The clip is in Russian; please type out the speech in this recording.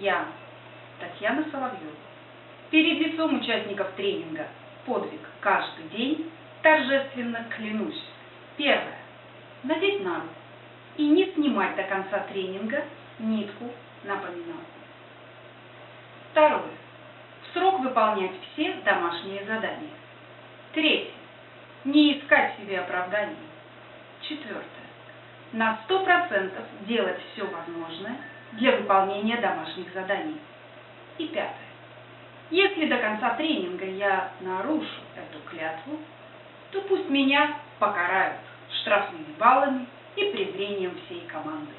Я, Татьяна Соловьева, перед лицом участников тренинга «Подвиг каждый день» торжественно клянусь. Первое. Надеть на руку и не снимать до конца тренинга нитку-напоминалку. Второе. В срок выполнять все домашние задания. Третье. Не искать себе оправданий. Четвертое. На 100% делать все возможное для выполнения домашних заданий. И пятое. Если до конца тренинга я нарушу эту клятву, то пусть меня покарают штрафными баллами и презрением всей команды.